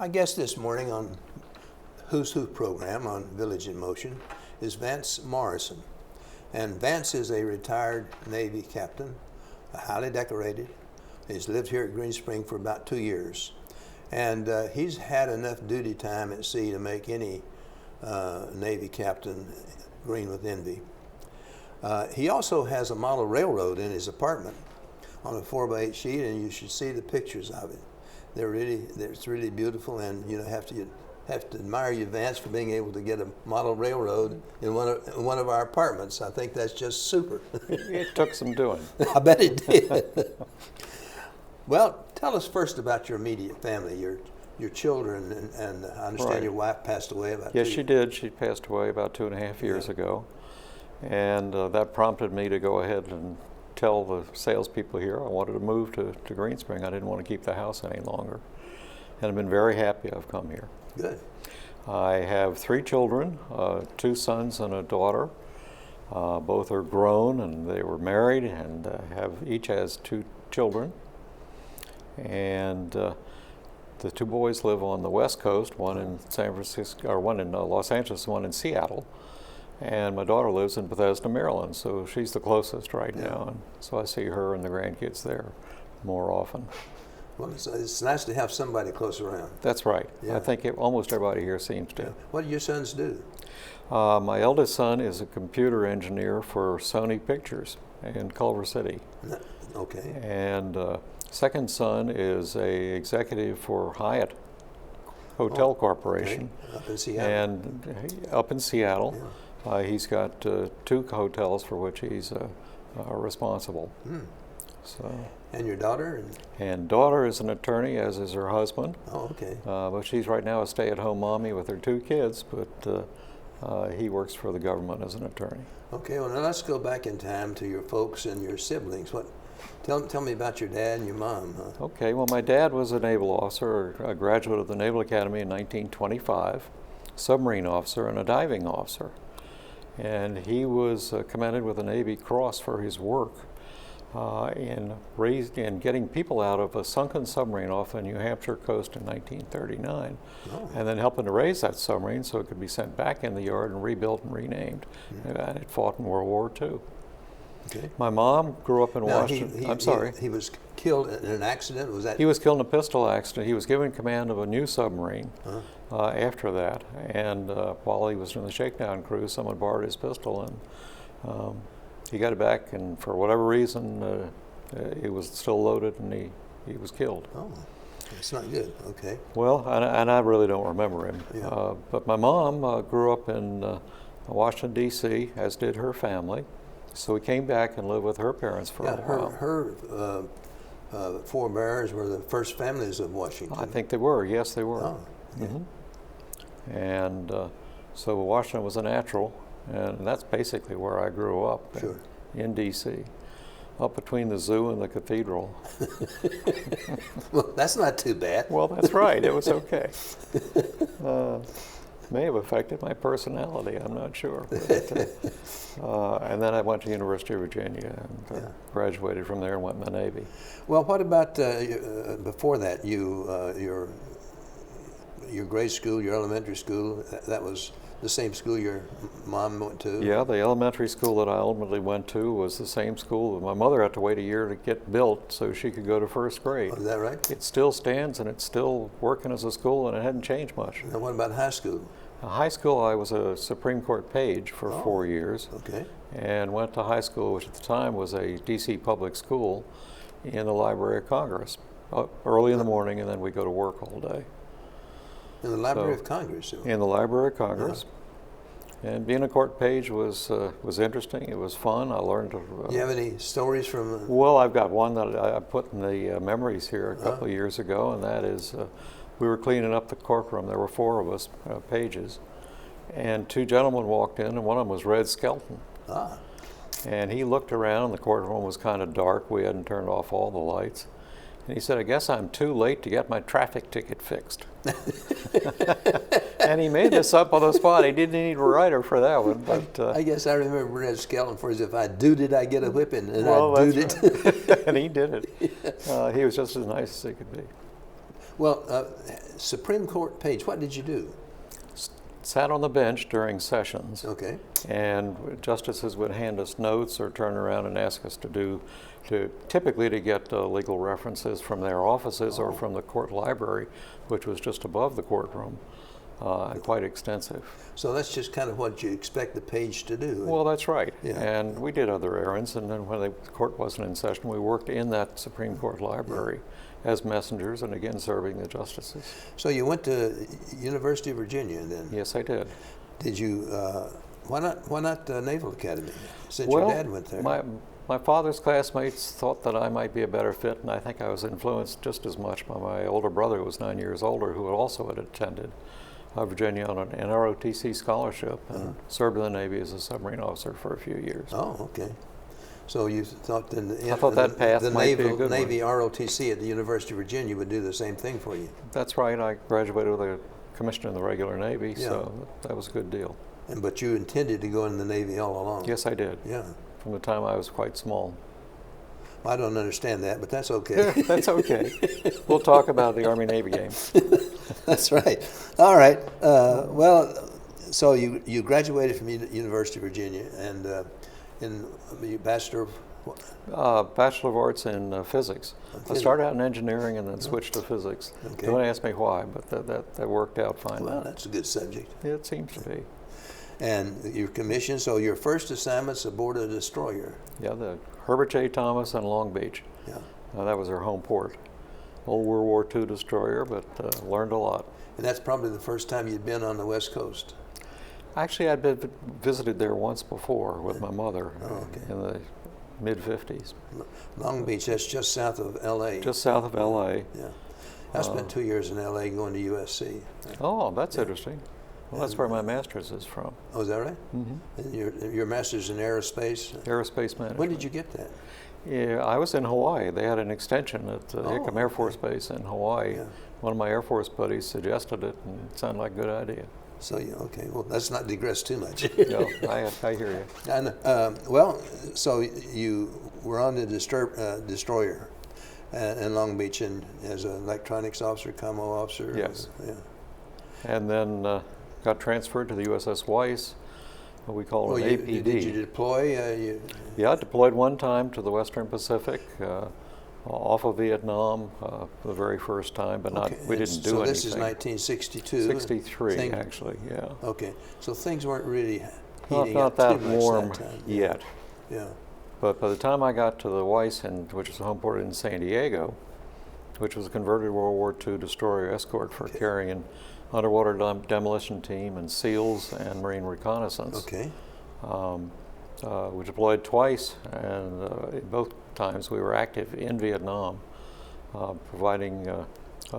My guest this morning on Who's Who program on Village in Motion is Vance Morrison. And Vance is a retired Navy captain, highly decorated. He's lived here at Green Spring for about 2 years. And he's had enough duty time at sea to make any Navy captain green with envy. He also has a model railroad in his apartment on a 4x8 sheet, and you should see the pictures of it. It's really beautiful, and you have to admire you, Vance, for being able to get a model railroad in one of our apartments. I think that's just super. It took some doing. I bet it did. Well, tell us first about your immediate family, your children, and I understand Right. your wife passed away about Yes, 2 she did. She passed away about 2.5 years ago, and that prompted me to go ahead and tell the salespeople here I wanted to move to Green Spring. I didn't want to keep the house any longer, and I've been very happy I've come here. Good. I have 3 children, 2 sons and a daughter. Both are grown, and they were married, and each has 2 children. And the 2 boys live on the West Coast, one in San Francisco, or one in Los Angeles, one in Seattle. And my daughter lives in Bethesda, Maryland, so she's the closest right now. And so I see her and the grandkids there more often. Well, it's nice to have somebody close around. That's right. Yeah. I think almost everybody here seems to. Yeah. What do your sons do? My eldest son is a computer engineer for Sony Pictures in Culver City. Okay. And second son is a executive for Hyatt Hotel Corporation. Okay. Up in Seattle. And up in Seattle. Yeah. He's got 2 hotels for which he's responsible. So. And your daughter? And daughter is an attorney, as is her husband. Oh, okay. But she's right now a stay-at-home mommy with her 2 kids, but he works for the government as an attorney. Okay, well, now let's go back in time to your folks and your siblings. Tell me about your dad and your mom. Okay, well, my dad was a naval officer, a graduate of the Naval Academy in 1925, submarine officer and a diving officer. And he was commended with a Navy Cross for his work in getting people out of a sunken submarine off the New Hampshire coast in 1939, and then helping to raise that submarine so it could be sent back in the yard and rebuilt and renamed. And it fought in World War II. Okay. My mom grew up in Washington. I'm sorry. He was killed in an accident? Was that? He was killed in a pistol accident. He was given command of a new submarine after that. And while he was in the shakedown crew, someone borrowed his pistol, and he got it back. And for whatever reason, it was still loaded, and he was killed. Oh, that's not good. Okay. Well, and I really don't remember him. Yeah. But my mom grew up in Washington, D.C., as did her family. So we came back and lived with her parents for a while. Her forebears were the first families of Washington. I think they were. Yes, they were. Oh, yeah. And so Washington was a natural, and that's basically where I grew up. Sure. In D.C., up between the zoo and the cathedral. Well, that's not too bad. Well, that's right. It was okay. May have affected my personality, I'm not sure. But, and then I went to the University of Virginia and graduated from there and went in the Navy. Well, what about before that? Your grade school, your elementary school, that was the same school your mom went to? Yeah, the elementary school that I ultimately went to was the same school. My mother had to wait a year to get built so she could go to first grade. Oh, is that right? It still stands, and it's still working as a school, and it hadn't changed much. And what about high school? High school, I was a Supreme Court page for 4 years. Okay. And went to high school, which at the time was a D.C. public school, in the Library of Congress, early in the morning, and then we go to work all day. In the Library of Congress? In the Library of Congress. And being a court page was interesting. It was fun. I learned to... Do you have any stories from... Well, I've got one that I put in the memories here a couple of years ago, and that is we were cleaning up the courtroom. There were 4 of us, pages, and 2 gentlemen walked in, and one of them was Red Skelton. And he looked around. The courtroom was kind of dark. We hadn't turned off all the lights. And he said, "I guess I'm too late to get my traffic ticket fixed." And he made this up on the spot. He didn't need a writer for that one. But I guess I remember Red Skelton for his, "If I doed it, I get a whipping," and well, I doed it. And he did it. He was just as nice as he could be. Well, Supreme Court page, what did you do? Sat on the bench during sessions. Okay. And justices would hand us notes or turn around and ask us typically to get legal references from their offices or from the court library, which was just above the courtroom, and quite extensive. So that's just kind of what you expect the page to do. Well, that's right. Yeah. And we did other errands, and then when the court wasn't in session, we worked in that Supreme Court library as messengers and again serving the justices. So you went to University of Virginia then? Yes, I did. Did you, why not Naval Academy, since Well, your dad went there? My father's classmates thought that I might be a better fit, and I think I was influenced just as much by my older brother, who was 9 years older, who also had attended Virginia on an ROTC scholarship and served in the Navy as a submarine officer for a few years. Oh, okay. So you thought I thought that path might be a good Navy one. ROTC at the University of Virginia would do the same thing for you? That's right. I graduated with a commission in the regular Navy, so that was a good deal. But you intended to go in the Navy all along? Yes, I did. Yeah. From the time I was quite small. I don't understand that, but that's okay. That's okay. We'll talk about the Army-Navy game. That's right. All right. Well, so you graduated from University of Virginia, and in your Bachelor of what? Bachelor of Arts in Physics. I started out in engineering and then switched to physics. Okay. Don't ask me why, but that worked out fine. Well, that's a good subject. It seems to be. And your commission, so your first assignment's aboard a destroyer. Yeah, the Herbert J. Thomas in Long Beach. Yeah. That was her home port. Old World War II destroyer, but learned a lot. And that's probably the first time you'd been on the West Coast. Actually, I'd been visited there once before with my mother in the mid-50s. Long Beach, that's just south of L.A. Just south of L.A. Yeah. I spent 2 years in L.A. going to USC. Oh, that's interesting. Well, that's where my master's is from. Oh, is that right? Mm-hmm. And your master's in aerospace? Aerospace management. When did you get that? Yeah, I was in Hawaii. They had an extension at Hickam Air Force Base in Hawaii. Yeah. One of my Air Force buddies suggested it, and it sounded like a good idea. So, okay, well, let's not digress too much. No, I hear you. And, well, so you were on the destroyer in Long Beach and as an electronics officer, commo officer? Yes. Yeah. And then got transferred to the USS Weiss, what we call an APD. Did you deploy? Yeah, I deployed one time to the Western Pacific, off of Vietnam the very first time, but we didn't do anything. So this is 1962? 63, actually, yeah. Okay, so things weren't really heating Not up that too much warm that time. yet. Yeah. But by the time I got to the Weiss, which was the home port in San Diego, which was a converted World War II destroyer escort for carrying underwater demolition team and SEALs and Marine reconnaissance. Okay. We deployed twice, and both times we were active in Vietnam, providing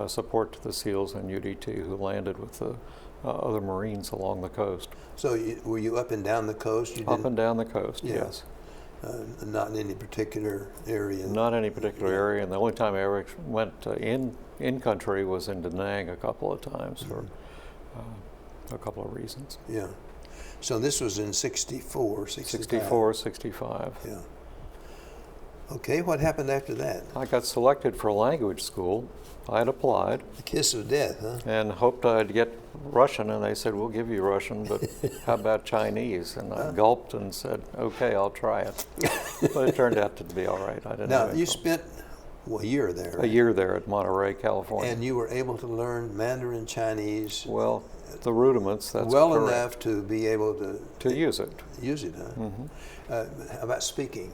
support to the SEALs and UDT who landed with the other Marines along the coast. So were you up and down the coast? Up and down the coast, Yeah. yes. Not in any particular area? Not any particular area, and the only time I ever went in country was in Da Nang a couple of times for a couple of reasons. Yeah. So this was in 64, 65? 64, 65. Yeah. Okay, what happened after that? I got selected for language school. I had applied. The kiss of death, huh? And hoped I'd get Russian, and they said, we'll give you Russian, but how about Chinese? And I gulped and said, okay, I'll try it. But it turned out to be all right. I didn't Now, have any you problem. spent a year there, A year there at Monterey, California. and you were able to learn Mandarin Chinese Well, the rudiments, that's well correct. enough to be able To use it. use it, huh? How about speaking?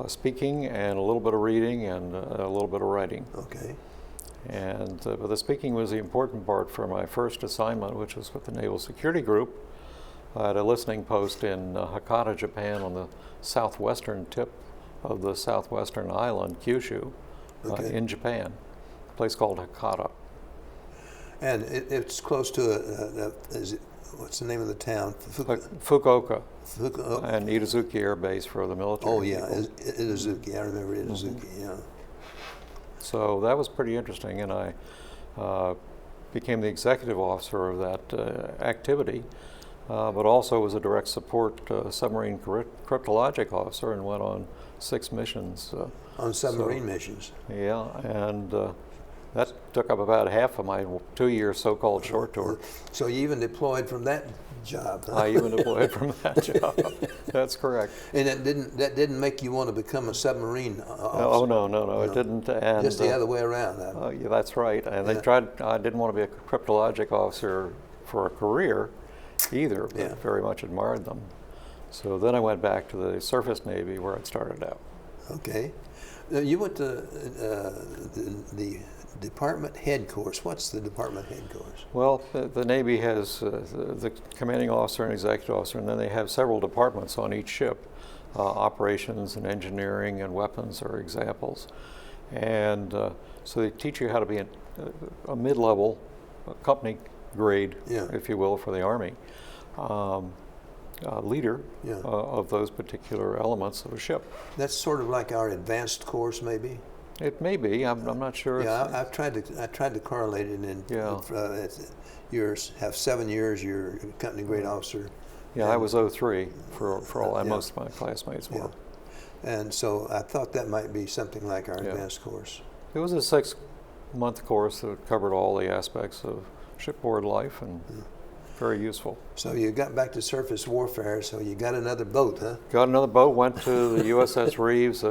Speaking and a little bit of reading and a little bit of writing. Okay. And but the speaking was the important part for my first assignment, which was with the Naval Security Group. I had a listening post in Hakata, Japan, on the southwestern tip of the southwestern island, Kyushu, in Japan, a place called Hakata. And it's close to, what's the name of the town? Fukuoka. Fukuoka. And Itazuki Air Base for the military. Oh, yeah, people. Itazuki. I remember Itazuki, yeah. So that was pretty interesting, and I became the executive officer of that activity, but also was a direct support submarine cryptologic officer and went on 6 missions. On submarine missions? Yeah, and That took up about half of my 2-year so-called short tour. So you even deployed from that job, huh? I even deployed from that job. That's correct. And that didn't make you want to become a submarine officer? Oh, no, it didn't. And, just the other way around. Yeah, that's right. And they tried, I didn't want to be a cryptologic officer for a career either, but very much admired them. So then I went back to the Surface Navy where I'd started out. Okay. Now you went to the department head course. What's the department head course? Well, the Navy has the commanding officer and executive officer, and then they have several departments on each ship. Operations and engineering and weapons are examples. And so they teach you how to be a mid-level company grade, if you will, for the Army. Leader of those particular elements of a ship. That's sort of like our advanced course, maybe? It may be. I'm not sure. Yeah, I tried to correlate it, and yours have 7 years. You're a company grade officer. Yeah, I was 03 for all, and most of my classmates were. And so I thought that might be something like our advanced course. It was a 6-month course that covered all the aspects of shipboard life, and very useful. So you got back to surface warfare, so you got another boat, huh? Got another boat, went to the USS Reeves.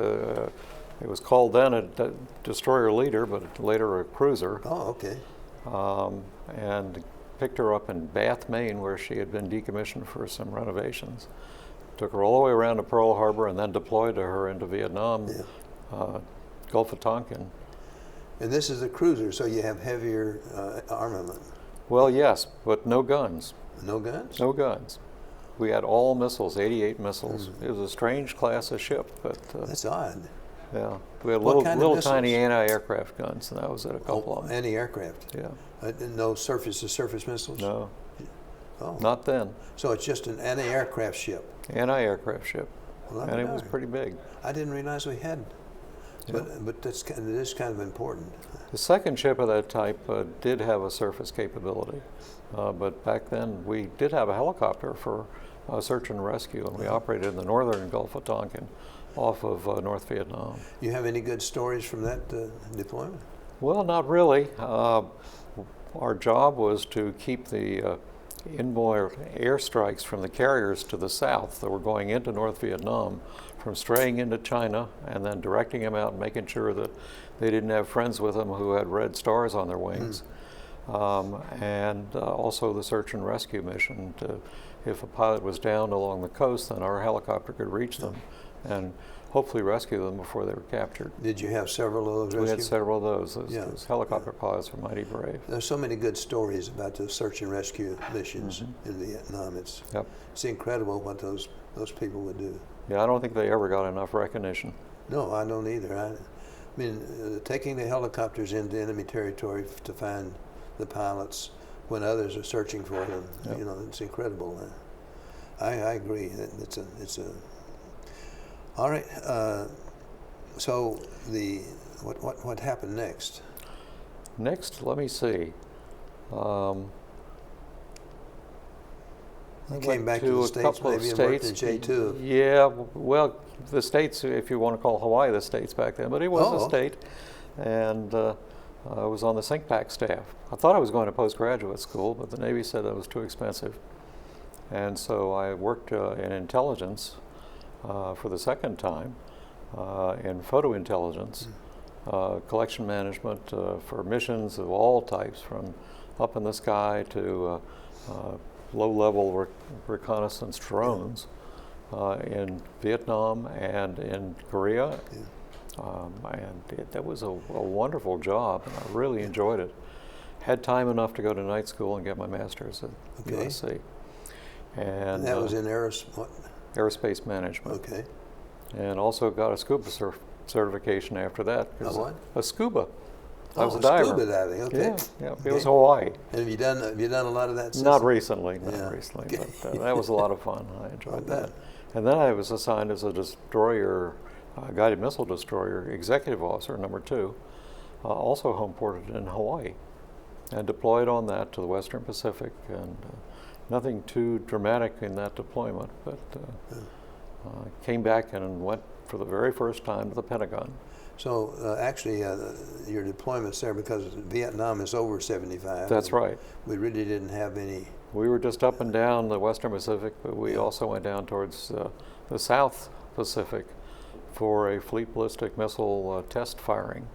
It was called then a destroyer leader, but later a cruiser. Oh, okay. And picked her up in Bath, Maine, where she had been decommissioned for some renovations. Took her all the way around to Pearl Harbor and then deployed her into Vietnam, Gulf of Tonkin. And this is a cruiser, so you have heavier armament. Well, yes, but no guns. No guns? No guns. We had all missiles, 88 missiles. It was a strange class of ship, but that's odd. Yeah, we had little tiny anti-aircraft guns, and that was at a couple of them. Anti-aircraft? Yeah. No surface-to-surface missiles? No. Oh. Not then. So it's just an anti-aircraft ship? Anti-aircraft ship. Well, and it was pretty big. I didn't realize we had. But it is kind of important. The second ship of that type did have a surface capability, but back then we did have a helicopter for search and rescue, and we operated in the northern Gulf of Tonkin off of North Vietnam. You have any good stories from that deployment? Well, not really. Our job was to keep the inbound airstrikes from the carriers to the south that were going into North Vietnam from straying into China, and then directing them out and making sure that they didn't have friends with them who had red stars on their wings. And also the search and rescue mission. If a pilot was down along the coast, then our helicopter could reach them and hopefully rescue them before they were captured. Did you have several of those rescues? We had several of those. Those helicopter pilots were mighty brave. There's so many good stories about the search and rescue missions in Vietnam. It's incredible what those people would do. Yeah, I don't think they ever got enough recognition. No, I don't either. I mean, taking the helicopters into enemy territory to find the pilots when others are searching for them, you know, it's incredible. I agree. It's a. All right. So what happened next? Next, let me see. You came back to the States, maybe, and worked in J2. Yeah, well, the States, if you want to call Hawaii the States back then, but it was a state. And I was on the SINCPAC staff. I thought I was going to postgraduate school, but the Navy said that was too expensive. And so I worked in intelligence for the second time, in photo intelligence, collection management for missions of all types, from up in the sky to low-level reconnaissance drones in Vietnam and in Korea. And that was a wonderful job, and I really enjoyed it. Had time enough to go to night school and get my master's at USC. And that was in aerospace management. Okay. And also got a scuba certification after that. A what? A scuba. I was a diver. Scuba diving. Okay. Yeah. It was Hawaii. And have you done a lot of that since? Not recently. But that was a lot of fun. I enjoyed that. And then I was assigned as a destroyer, guided missile destroyer executive officer, number 2, also home ported in Hawaii, and deployed on that to the Western Pacific. And nothing too dramatic in that deployment, but came back and went for the very first time to the Pentagon. So actually, your deployments there, because Vietnam is over 75. That's right. We really didn't have any. We were just up and down the Western Pacific, but we also went down towards the South Pacific for a fleet ballistic missile test firing,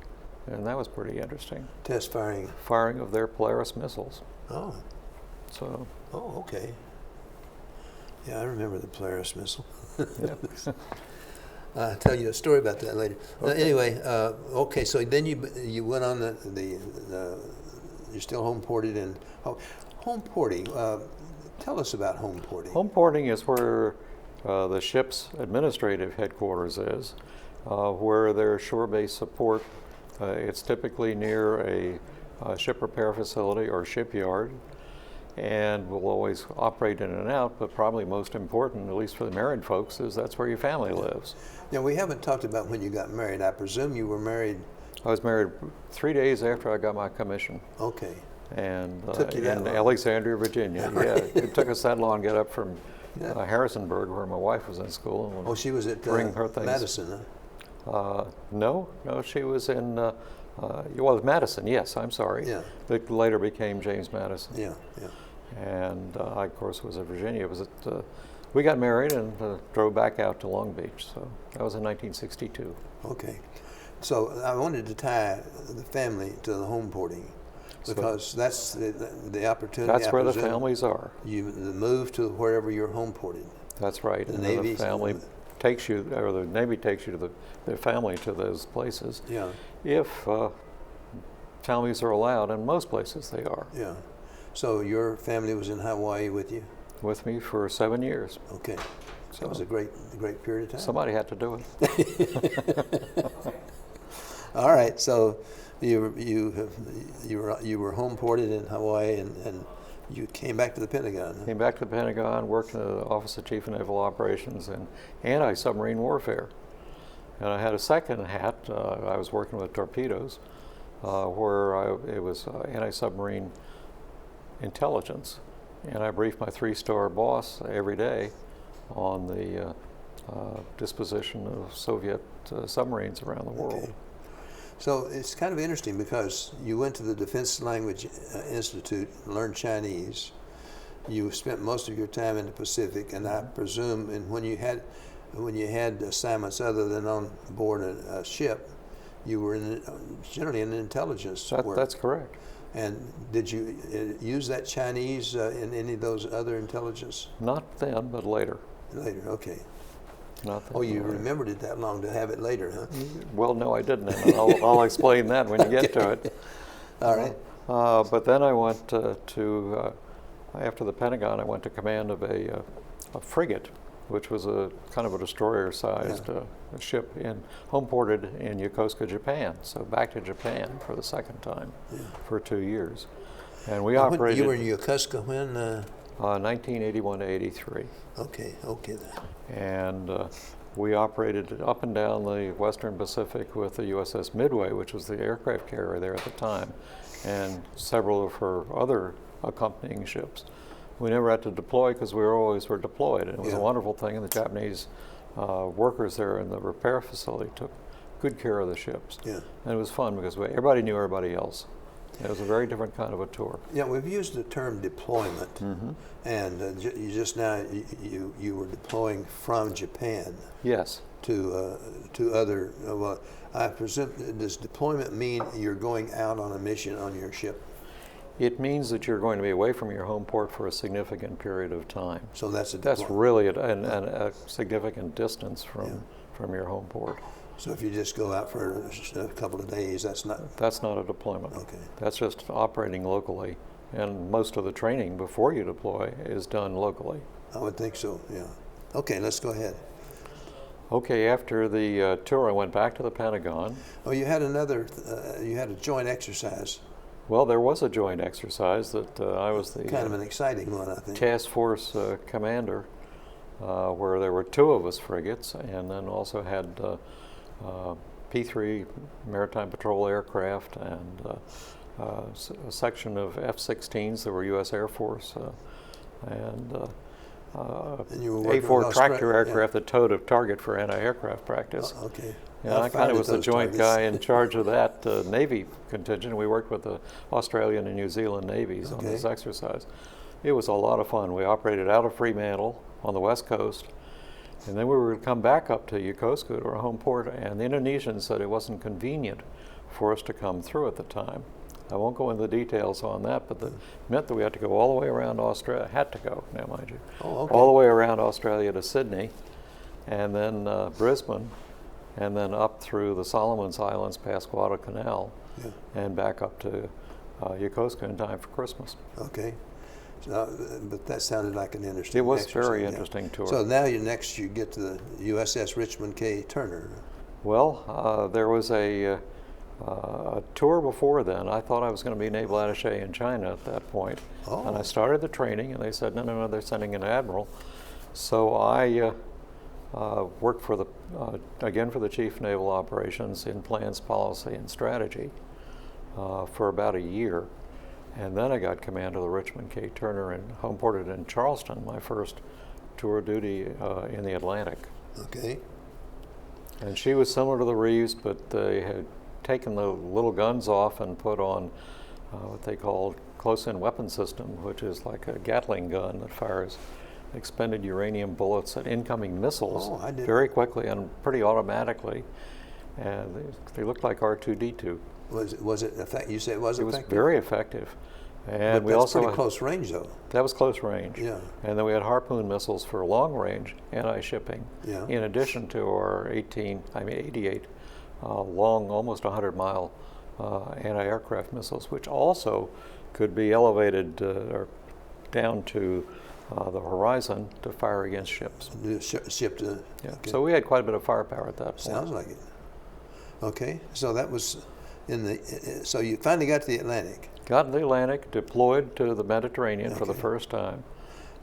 and that was pretty interesting. Test firing? Firing of their Polaris missiles. Oh. So. Oh, okay. Yeah, I remember the Polaris missile. Yeah. I'll tell you a story about that later. Okay. Anyway, okay, so then you went on you're still home ported in, home porting, tell us about home porting. Home porting is where the ship's administrative headquarters is, where their shore-based support, it's typically near a ship repair facility or shipyard, and will always operate in and out, but probably most important, at least for the married folks, is that's where your family lives. Now, we haven't talked about when you got married. I presume you were married. I was married 3 days after I got my commission. Okay. And Took you that in long. Alexandria, Virginia. Yeah, it took us that long to get up from Yeah. Harrisonburg, where my wife was in school. And Oh, she was at bring her things. Madison, huh? No, she was in, Madison, yes, I'm sorry. Yeah. It later became James Madison. Yeah, yeah. And I, of course, was at Virginia. We got married and drove back out to Long Beach. So that was in 1962. Okay. So I wanted to tie the family to the home porting, because that's the opportunity. That's I where the presume. families are. You move to wherever you're home ported. That's right. The And Navy the family takes you, or the Navy takes you to their family to those places. Yeah. If families are allowed, and most places they are. Yeah. So your family was in Hawaii with you? With me for 7 years. Okay. So That was a great period of time. somebody had to do it. All right. So you were home ported in Hawaii, and you came back to the Pentagon. Huh? Came back to the Pentagon, worked in the Office of Chief of Naval Operations in anti-submarine warfare. And I had a second hat. I was working with torpedoes, where it was anti-submarine intelligence. And I briefed my 3-star boss every day on the disposition of Soviet submarines around the world. Okay. So it's kind of interesting, because you went to the Defense Language Institute, learned Chinese. You spent most of your time in the Pacific, and I presume, and when you had assignments other than on board a ship, you were generally in intelligence work. That's correct. And did you use that Chinese in any of those other intelligence? Not then, but later. Later, okay. Not then, Oh, you but later. remembered it that long to have it later, huh? Well, no, I didn't. And I'll explain that when you get to it. All right. But then I went after the Pentagon, I went to command of a frigate, which was a kind of a destroyer-sized ship home ported in Yokosuka, Japan. So back to Japan for the second time for 2 years. And we operated. You were in Yokosuka when? 1981 to 83. Okay then. And we operated up and down the Western Pacific with the USS Midway, which was the aircraft carrier there at the time, and several of her other accompanying ships. We never had to deploy because we always were deployed, and it was a wonderful thing, and the Japanese workers there in the repair facility took good care of the ships. Yeah. And it was fun because everybody knew everybody else. It was a very different kind of a tour. Yeah, we've used the term deployment, and you just now you were deploying from Japan. Yes. To other. Well, I presume, does deployment mean you're going out on a mission on your ship? It means that you're going to be away from your home port for a significant period of time. So that's really a significant distance from your home port. So if you just go out for a couple of days, that's not... That's not a deployment. Okay. That's just operating locally. And most of the training before you deploy is done locally. I would think so, yeah. Okay, let's go ahead. Okay, after the tour, I went back to the Pentagon. Oh, you had you had a joint exercise. Well, there was a joint exercise that I was the... Kind of an exciting one, I think. Task Force commander, where there were 2 of us frigates, and then also had P-3 Maritime Patrol aircraft and a section of F-16s that were U.S. Air Force. And you were working with A-4 tractor Austra- aircraft that towed a target for anti-aircraft practice. Okay. And I kind of was the joint guy in charge of that Navy contingent. We worked with the Australian and New Zealand navies on this exercise. It was a lot of fun. We operated out of Fremantle on the west coast, and then we were to come back up to Yokosuka, to our home port, and the Indonesians said it wasn't convenient for us to come through at the time. I won't go into the details on that, but that meant that we had to go all the way around Australia, had to go, now mind you, all the way around Australia to Sydney, and then Brisbane, and then up through the Solomons Islands past Guadalcanal, and back up to Yokosuka in time for Christmas. Okay. So, but that sounded like an interesting It was exercise, very interesting tour. So now you get to the USS Richmond K. Turner. Well, there was a tour before then. I thought I was going to be naval attaché in China at that point. And I started the training, and they said, no, they're sending an admiral. So I worked for again for the Chief of Naval Operations in plans, policy, and strategy for about a year. And then I got command of the Richmond K. Turner and home ported in Charleston, my first tour of duty in the Atlantic. Okay. And she was similar to the Reeves, but they had taken the little guns off and put on what they called close-in weapon system, which is like a Gatling gun that fires expended uranium bullets at incoming missiles very quickly and pretty automatically. And they looked like R2-D2. Was it effective? You said it was effective? It was very effective. And but we that's also pretty close range, though. That was close range. Yeah. And then we had Harpoon missiles for long range anti-shipping, in addition to our 88 long, almost 100-mile anti-aircraft missiles, which also could be elevated or down to the horizon to fire against ships. So we had quite a bit of firepower at that point. Sounds like it. Okay, so that was so you finally got to the Atlantic. Got in the Atlantic, deployed to the Mediterranean for the first time.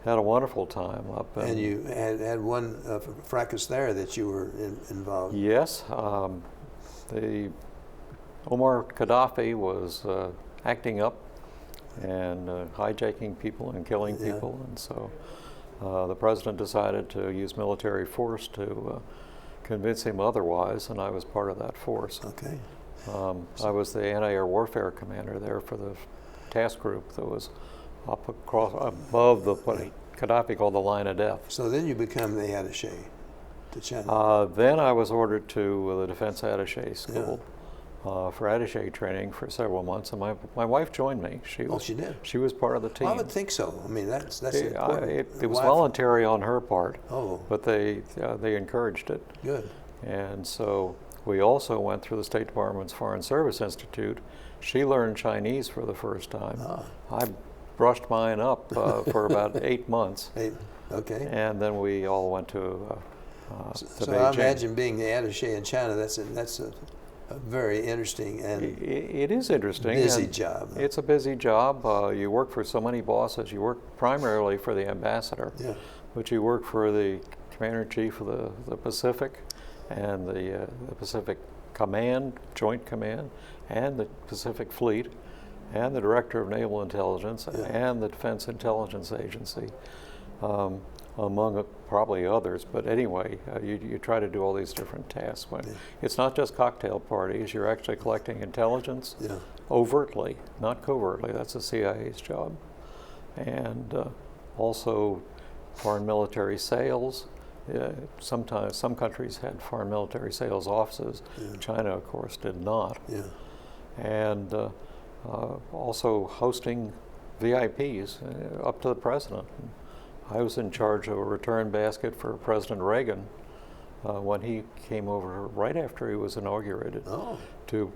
Had a wonderful time up. And you had one fracas there that you were involved in. Yes. The Omar Gaddafi was acting up and hijacking people and killing people, and so the president decided to use military force to convince him otherwise, and I was part of that force. Okay. I was the anti-air warfare commander there for the task group that was up above what Gaddafi called the line of death. So then you become the attaché to China. Then I was ordered to the Defense Attaché School for attaché training for several months, and my wife joined me. She did? She was part of the team. Well, I would think so. I mean, that's important. It was voluntary on her part, Oh. but they encouraged it. Good. And so we also went through the State Department's Foreign Service Institute. She learned Chinese for the first time. I brushed mine up for about 8 months. Okay. And then we all went to So Beijing. I imagine being the attaché in China, that's a very interesting and it is interesting. busy job. It's a busy job. You work for so many bosses. You work primarily for the ambassador, but you work for the Commander-in-Chief of the Pacific and the Pacific Command, Joint Command, and the Pacific Fleet, and the Director of Naval Intelligence, and the Defense Intelligence Agency, among probably others. But anyway, you try to do all these different tasks. It's not just cocktail parties. You're actually collecting intelligence overtly, not covertly. That's the CIA's job. And also foreign military sales. Sometimes some countries had foreign military sales offices. China, of course, did not. And also hosting VIPs up to the president. I was in charge of a return basket for President Reagan when he came over right after he was inaugurated to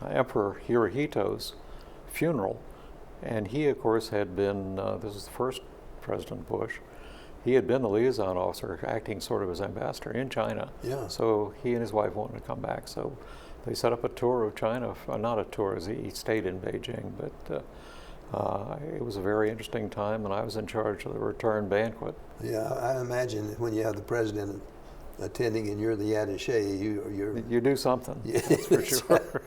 Emperor Hirohito's funeral. And he, of course, had been, this was the first President Bush, he had been the liaison officer, acting sort of as ambassador in China. So he and his wife wanted to come back. So they set up a tour of China, not a tour, as he stayed in Beijing, but it was a very interesting time, and I was in charge of the return banquet. Yeah, I imagine when you have the president attending and you're the attaché, you do something. That's for sure.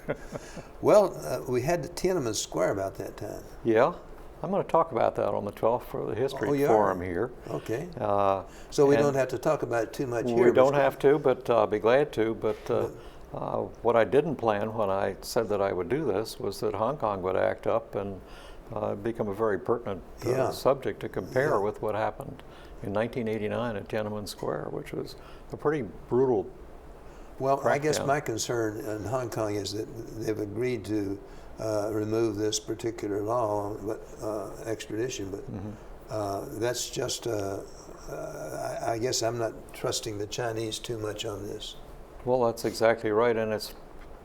Well, we had the Tiananmen Square about that time. Yeah. I'm going to talk about that on the 12th for the history forum here. Okay. So we don't have to talk about it too much here. We don't have to, but I'll be glad to. But what I didn't plan when I said that I would do this was that Hong Kong would act up and become a very pertinent subject to compare with what happened in 1989 at Tiananmen Square, which was a pretty brutal crackdown. I guess my concern in Hong Kong is that they've agreed to remove this particular law, but extradition. But that's just. I guess I'm not trusting the Chinese too much on this. Well, that's exactly right, and it's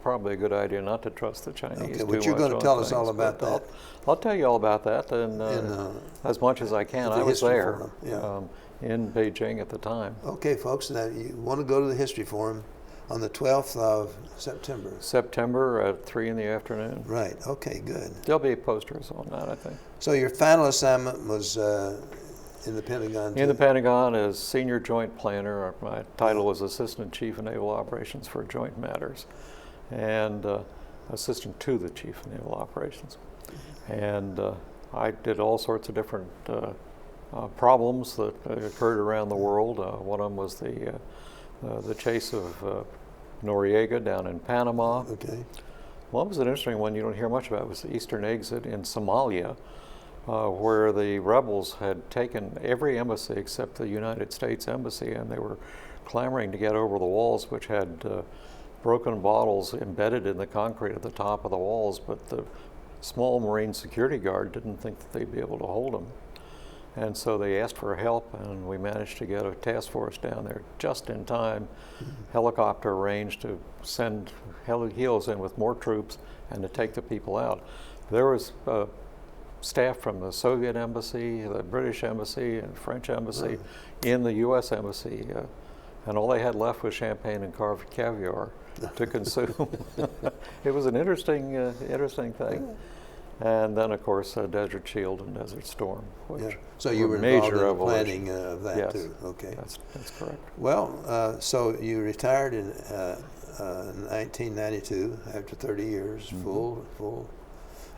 probably a good idea not to trust the Chinese too much. Okay, but you're going to tell us all about that. I'll tell you all about that, and as much as I can. I was there in Beijing at the time. Okay, folks, now you want to go to the History Forum on the 12th of September. September at 3 in the afternoon. Right, okay, good. There'll be posters on that, I think. So your final assignment was in the Pentagon? In the Pentagon as Senior Joint Planner. My title was Assistant Chief of Naval Operations for Joint Matters, and Assistant to the Chief of Naval Operations. And I did all sorts of different problems that occurred around the world. One of them was the chase of Noriega down in Panama. Okay. One was an interesting one you don't hear much about was the eastern exit in Somalia, where the rebels had taken every embassy except the United States Embassy, and they were clamoring to get over the walls, which had broken bottles embedded in the concrete at the top of the walls, but the small Marine security guard didn't think that they'd be able to hold them. And so they asked for help, and we managed to get a task force down there just in time. Helicopter arranged to send helos in with more troops and to take the people out. There was staff from the Soviet embassy, the British embassy, and French embassy in the U.S. embassy, and all they had left was champagne and carved caviar to consume. It was an interesting thing. And then, of course, Desert Shield and Desert Storm, which so you were major involved in the evolution. planning of that too. Okay, that's correct. Well, so you retired in 1992 after 30 years, full,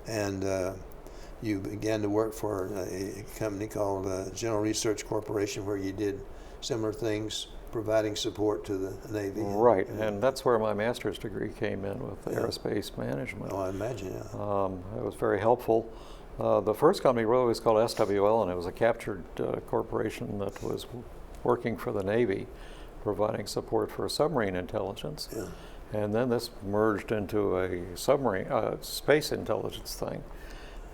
and you began to work for a company called General Research Corporation, where you did similar things, providing support to the Navy. Right, and that's where my master's degree came in with aerospace management. Oh, I imagine, It was very helpful. The first company really was called SWL, and it was a captured corporation that was working for the Navy, providing support for submarine intelligence. Yeah. And then this merged into a submarine, space intelligence thing.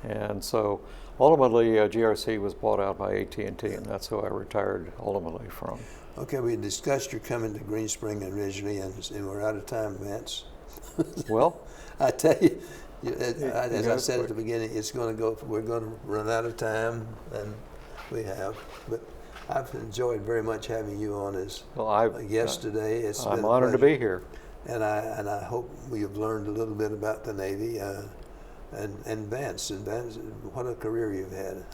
And so ultimately GRC was bought out by AT&T, and that's who I retired ultimately from. Okay, we discussed your coming to Green Spring originally, and we're out of time, Vance. Well, I tell you, as I said at the beginning, we're going to run out of time, and we have. But I've enjoyed very much having you on as a guest today. I'm honored to be here. And I hope we have learned a little bit about the Navy and Vance. And Vance, what a career you've had.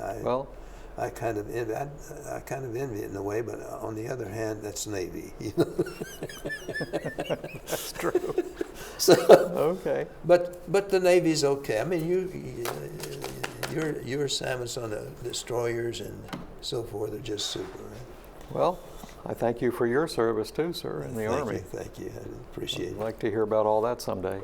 I kind of envy it in a way, but on the other hand, that's Navy. You know? That's true. So, okay. But the Navy's okay. I mean, your assignments on the destroyers and so forth are just super. Right? Well, I thank you for your service too, sir, in the Army. Thank you. I appreciate it. I'd like to hear about all that someday.